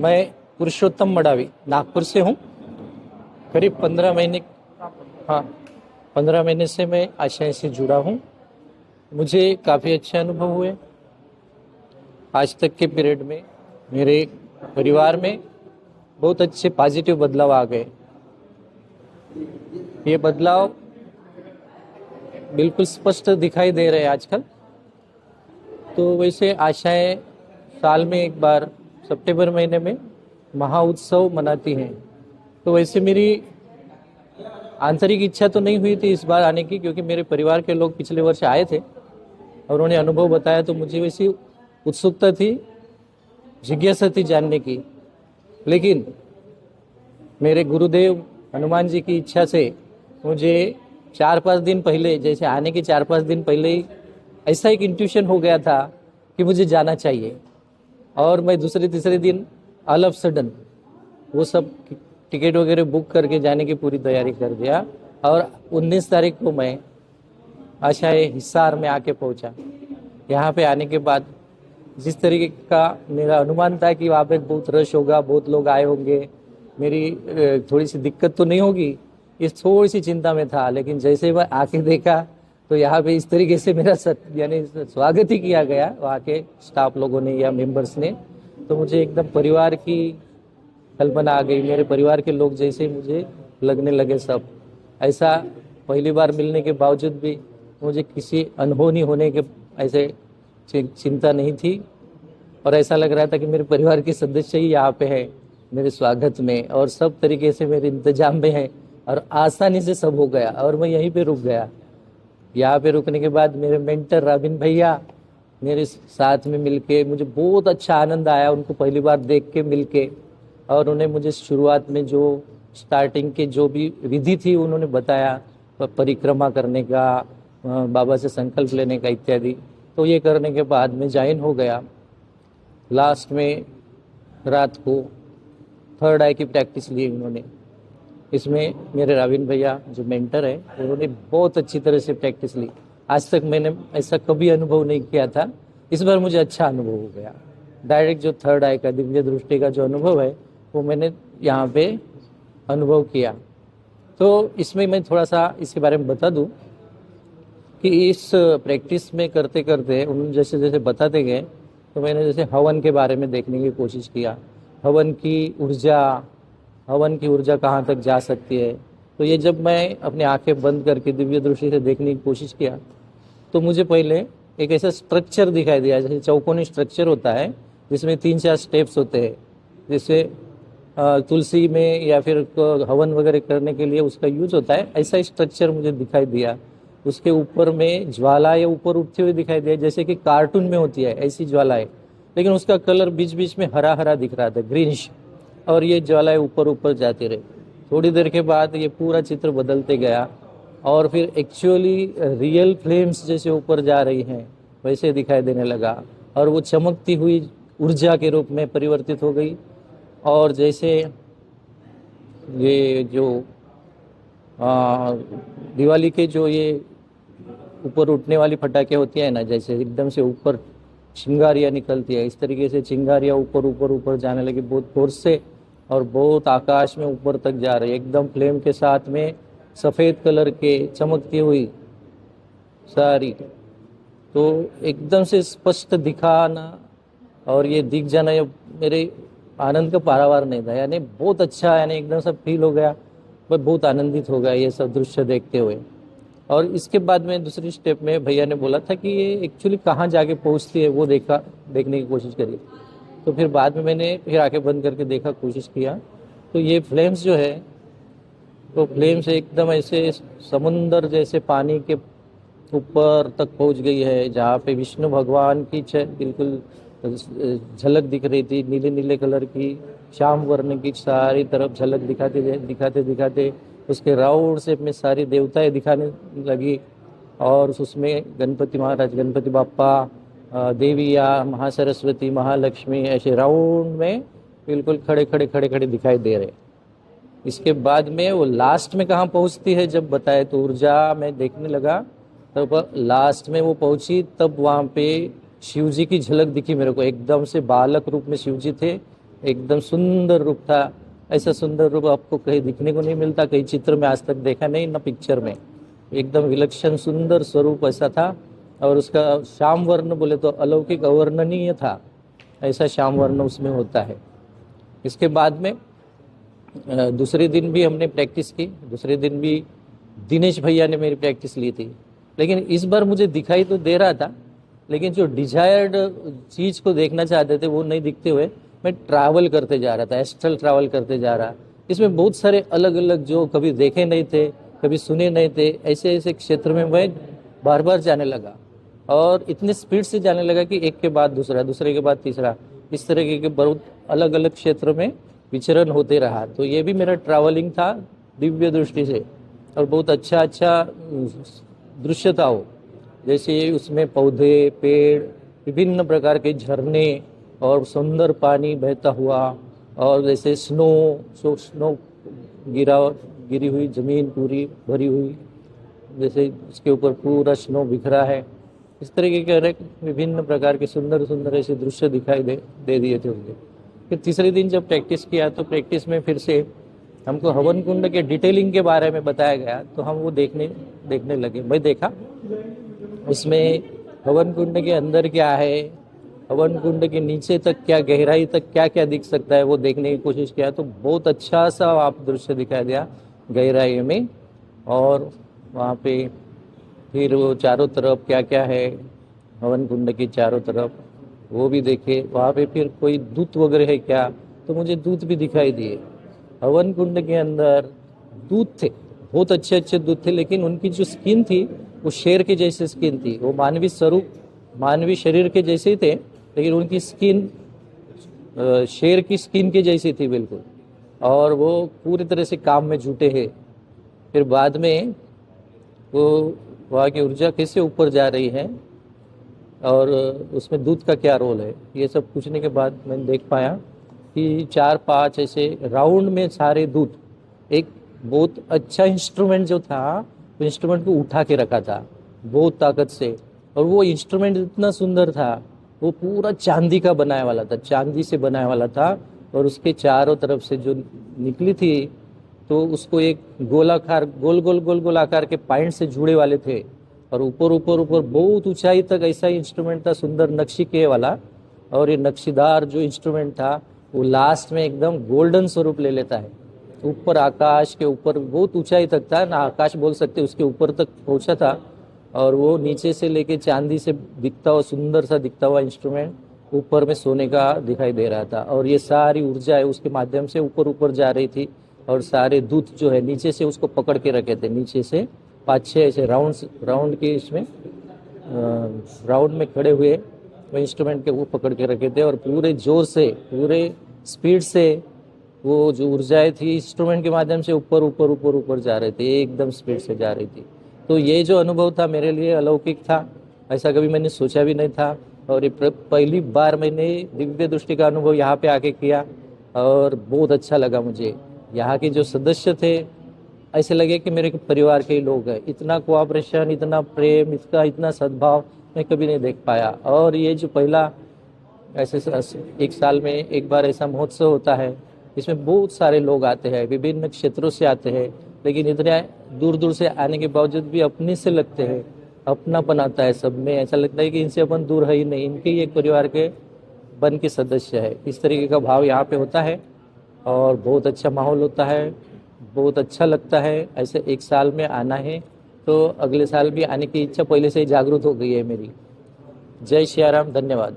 मैं पुरुषोत्तम मडावी नागपुर से हूँ। करीब 15 महीने, हाँ, 15 महीने से मैं आशय से जुड़ा हूँ। मुझे काफ़ी अच्छे अनुभव हुए। आज तक के पीरियड में मेरे परिवार में बहुत अच्छे पॉजिटिव बदलाव आ गए। ये बदलाव बिल्कुल स्पष्ट दिखाई दे रहे हैं आजकल। तो वैसे आशाएं साल में एक बार सितंबर महीने में महाउत्सव मनाती हैं। तो वैसे मेरी आंतरिक इच्छा तो नहीं हुई थी इस बार आने की, क्योंकि मेरे परिवार के लोग पिछले वर्ष आए थे और उन्होंने अनुभव बताया, तो मुझे वैसी उत्सुकता थी, जिज्ञासा थी जानने की। लेकिन मेरे गुरुदेव हनुमान जी की इच्छा से मुझे 4-5 दिन पहले, जैसे आने के 4-5 दिन पहले ही ऐसा एक इंट्यूशन हो गया था कि मुझे जाना चाहिए। और मैं दूसरे तीसरे दिन ऑल ऑफ सडन वो सब टिकट वगैरह बुक करके जाने की पूरी तैयारी कर दिया। और 19 तारीख को मैं आशाए हिसार में आके पहुंचा। यहाँ पे आने के बाद जिस तरीके का मेरा अनुमान था कि वहाँ पे बहुत रश होगा, बहुत लोग आए होंगे, मेरी थोड़ी सी दिक्कत तो नहीं होगी, इस थोड़ी सी चिंता में था। लेकिन जैसे मैं आके देखा तो यहाँ पे इस तरीके से मेरा यानी स्वागत ही किया गया वहाँ के स्टाफ लोगों ने या मेंबर्स ने, तो मुझे एकदम परिवार की कल्पना आ गई। मेरे परिवार के लोग जैसे मुझे लगने लगे सब। ऐसा पहली बार मिलने के बावजूद भी मुझे किसी अनहोनी होने के ऐसे चिंता नहीं थी। और ऐसा लग रहा था कि मेरे परिवार के सदस्य ही यहाँ पे हैं मेरे स्वागत में, और सब तरीके से मेरे इंतजाम में है, और आसानी से सब हो गया। और मैं यहीं पे रुक गया। यहाँ पे रुकने के बाद मेरे मेंटर राबिन भैया मेरे साथ में मिलके मुझे बहुत अच्छा आनंद आया, उनको पहली बार देख के मिलके। और उन्हें मुझे शुरुआत में जो स्टार्टिंग के जो भी विधि थी उन्होंने बताया, परिक्रमा करने का, बाबा से संकल्प लेने का इत्यादि। तो ये करने के बाद मैं जॉइन हो गया। लास्ट में रात को थर्ड आई की प्रैक्टिस ली उन्होंने। इसमें मेरे राविन भैया जो मेंटर है उन्होंने बहुत अच्छी तरह से प्रैक्टिस ली। आज तक मैंने ऐसा कभी अनुभव नहीं किया था, इस बार मुझे अच्छा अनुभव हो गया। डायरेक्ट जो थर्ड आई का, दिव्य दृष्टि का जो अनुभव है वो मैंने यहाँ पे अनुभव किया। तो इसमें मैं थोड़ा सा इसके बारे में बता दूँ कि इस प्रैक्टिस में करते करते उन्होंने जैसे जैसे बताते गए, तो मैंने जैसे हवन के बारे में देखने की कोशिश किया। हवन की ऊर्जा कहाँ तक जा सकती है। तो ये जब मैं अपनी आंखें बंद करके दिव्य दृष्टि से देखने की कोशिश किया, तो मुझे पहले एक ऐसा स्ट्रक्चर दिखाई दिया, जैसे चौकोनी स्ट्रक्चर होता है जिसमें 3-4 स्टेप्स होते हैं। जैसे तुलसी में या फिर हवन वगैरह करने के लिए उसका यूज होता है, ऐसा स्ट्रक्चर मुझे दिखाई दिया। उसके ऊपर में ज्वालाएं ऊपर उठती हुई दिखाई दिया, जैसे कि कार्टून में होती है ऐसी ज्वालाएं, लेकिन उसका कलर बीच बीच में हरा हरा दिख रहा था, ग्रीनिश। और ये ज्वालाएं ऊपर ऊपर जाती रही। थोड़ी देर के बाद ये पूरा चित्र बदलते गया, और फिर एक्चुअली रियल फ्लेम्स जैसे ऊपर जा रही हैं वैसे दिखाई देने लगा, और वो चमकती हुई ऊर्जा के रूप में परिवर्तित हो गई। और जैसे ये जो दिवाली के जो ये ऊपर उठने वाली फटाके होती है ना, जैसे एकदम से ऊपर चिंगारियाँ निकलती है, इस तरीके से चिंगारियाँ ऊपर ऊपर ऊपर जाने लगी बहुत फोर्स से, और बहुत आकाश में ऊपर तक जा रही है एकदम फ्लेम के साथ में, सफ़ेद कलर के चमकती हुई सारी। तो एकदम से स्पष्ट दिखाना और ये दिख जाना, ये मेरे आनंद का पारावार नहीं था। यानी बहुत अच्छा, यानी एकदम से फील हो गया, मैं बहुत आनंदित हो गया ये सब दृश्य देखते हुए। और इसके बाद में दूसरी स्टेप में भैया ने बोला था कि ये एक्चुअली कहाँ जाके पहुँचती है वो देखने की कोशिश करिए। तो फिर बाद में मैंने फिर आंखें बंद करके देखा, कोशिश किया, तो ये फ्लेम्स जो है, तो फ्लेम्स एकदम ऐसे समुंदर जैसे पानी के ऊपर तक पहुंच गई है, जहाँ पे विष्णु भगवान की बिल्कुल झलक दिख रही थी, नीले नीले कलर की, श्याम वर्ण की सारी तरफ झलक दिखाते दिखाते दिखाते उसके राउंड शेप में सारी देवताएं दिखाने लगी। और उसमें गणपति महाराज, गणपति बाप्पा, देविया, महासरस्वती, महालक्ष्मी ऐसे राउंड में बिल्कुल खड़े खड़े दिखाई दे रहे। इसके बाद में वो लास्ट में कहाँ पहुँचती है जब बताए, तो ऊर्जा में देखने लगा, तब लास्ट में वो पहुँची, तब वहाँ पे शिव जी की झलक दिखी मेरे को। एकदम से बालक रूप में शिव जी थे, एकदम सुंदर रूप था। ऐसा सुंदर रूप आपको कहीं दिखने को नहीं मिलता, कहीं चित्र में आज तक देखा नहीं, ना पिक्चर में। एकदम विलक्षण सुंदर स्वरूप ऐसा था। और उसका श्याम वर्ण बोले तो अलौकिक अवर्णनीय था, ऐसा श्याम वर्ण उसमें होता है। इसके बाद में दूसरे दिन भी हमने प्रैक्टिस की। दूसरे दिन भी दिनेश भैया ने मेरी प्रैक्टिस ली थी। लेकिन इस बार मुझे दिखाई तो दे रहा था, लेकिन जो डिजायर्ड चीज़ को देखना चाहते थे वो नहीं दिखते हुए मैं ट्रैवल करते जा रहा था, एस्ट्रल ट्रैवल करते जा रहा। इसमें बहुत सारे अलग अलग जो कभी देखे नहीं थे, कभी सुने नहीं थे, ऐसे ऐसे क्षेत्र में मैं बार बार जाने लगा। और इतनी स्पीड से जाने लगा कि एक के बाद दूसरा, दूसरे के बाद तीसरा, इस तरह के बहुत अलग अलग क्षेत्र में विचरण होते रहा। तो ये भी मेरा ट्रैवलिंग था दिव्य दृष्टि से। और बहुत अच्छा अच्छा दृश्य था वो। जैसे उसमें पौधे, पेड़, विभिन्न प्रकार के झरने और सुंदर पानी बहता हुआ, और जैसे स्नो गिरी हुई ज़मीन पूरी भरी हुई, जैसे उसके ऊपर पूरा स्नो बिखरा है। इस तरीके के अनेक विभिन्न प्रकार के सुंदर सुंदर ऐसे दृश्य दिखाई दे दिए थे मुझे। फिर तीसरे दिन जब प्रैक्टिस किया तो प्रैक्टिस में फिर से हमको हवन कुंड के डिटेलिंग के बारे में बताया गया, तो हम वो देखने लगे। मैं देखा उसमें हवन कुंड के अंदर क्या है, हवन कुंड के नीचे तक क्या गहराई तक क्या क्या दिख सकता है, वो देखने की कोशिश किया। तो बहुत अच्छा सा आप दृश्य दिखाई दिया गहराई में। और वहाँ पे फिर वो चारों तरफ क्या क्या है हवन कुंड की चारों तरफ, वो भी देखे। वहाँ पे फिर कोई दूत वगैरह है क्या, तो मुझे दूत भी दिखाई दिए। हवन कुंड के अंदर दूत थे, बहुत अच्छे अच्छे दूत थे, लेकिन उनकी जो स्किन थी वो शेर के जैसे स्किन थी। वो मानवीय स्वरूप, मानवीय शरीर के जैसे ही थे, लेकिन उनकी स्किन शेर की स्किन के जैसी थी बिल्कुल। और वो पूरी तरह से काम में जुटे हैं। फिर बाद में वो वहाँ की ऊर्जा कैसे ऊपर जा रही है और उसमें दूध का क्या रोल है, ये सब पूछने के बाद मैंने देख पाया कि 4-5 ऐसे राउंड में सारे दूध, एक बहुत अच्छा इंस्ट्रूमेंट जो था, वो इंस्ट्रूमेंट को उठा के रखा था बहुत ताकत से। और वो इंस्ट्रूमेंट इतना सुंदर था, वो पूरा चांदी का बनाया वाला था, चांदी से बनाया वाला था। और उसके चारों तरफ से जो निकली थी, तो उसको एक गोलाकार गोल आकार के पॉइंट से जुड़े वाले थे। और ऊपर बहुत ऊंचाई तक ऐसा इंस्ट्रूमेंट था, सुंदर नक्शीके वाला। और ये नक्शीदार जो इंस्ट्रूमेंट था वो लास्ट में एकदम गोल्डन स्वरूप ले लेता है। ऊपर आकाश के ऊपर बहुत ऊंचाई तक था ना, आकाश बोल सकते, उसके ऊपर तक पहुंचा था। और वो नीचे से लेके चांदी से दिखता हुआ, सुंदर सा दिखता हुआ इंस्ट्रूमेंट ऊपर में सोने का दिखाई दे रहा था। और ये सारी ऊर्जा है उसके माध्यम से ऊपर जा रही थी। और सारे दूत जो है नीचे से उसको पकड़ के रखे थे, नीचे से 5-6 ऐसे राउंड के इसमें राउंड में खड़े हुए वो इंस्ट्रूमेंट के वो पकड़ के रखे थे। और पूरे जोर से, पूरे स्पीड से वो जो ऊर्जाएं थी इंस्ट्रूमेंट के माध्यम से ऊपर जा रहे थे, एकदम स्पीड से जा रही थी। तो ये जो अनुभव था मेरे लिए अलौकिक था, ऐसा कभी मैंने सोचा भी नहीं था। और ये पहली बार मैंने दिव्य दृष्टि का अनुभव यहाँ पे आके किया और बहुत अच्छा लगा मुझे। यहाँ के जो सदस्य थे ऐसे लगे कि मेरे परिवार के ही लोग हैं। इतना कोऑपरेशन, इतना प्रेम, इतना सद्भाव मैं कभी नहीं देख पाया। और ये जो पहला ऐसे एक साल में एक बार ऐसा महोत्सव होता है, इसमें बहुत सारे लोग आते हैं, विभिन्न क्षेत्रों से आते हैं, लेकिन इतने दूर दूर से आने के बावजूद भी अपने से लगते हैं, अपनापन आता है सब में। ऐसा लगता है कि इनसे अपन दूर है ही नहीं, इनके ही एक परिवार के बन के सदस्य है। इस तरीके का भाव यहाँ पे होता है और बहुत अच्छा माहौल होता है, बहुत अच्छा लगता है। ऐसे एक साल में आना है तो अगले साल भी आने की इच्छा पहले से ही जागरूक हो गई है मेरी। जय श्री राम, धन्यवाद।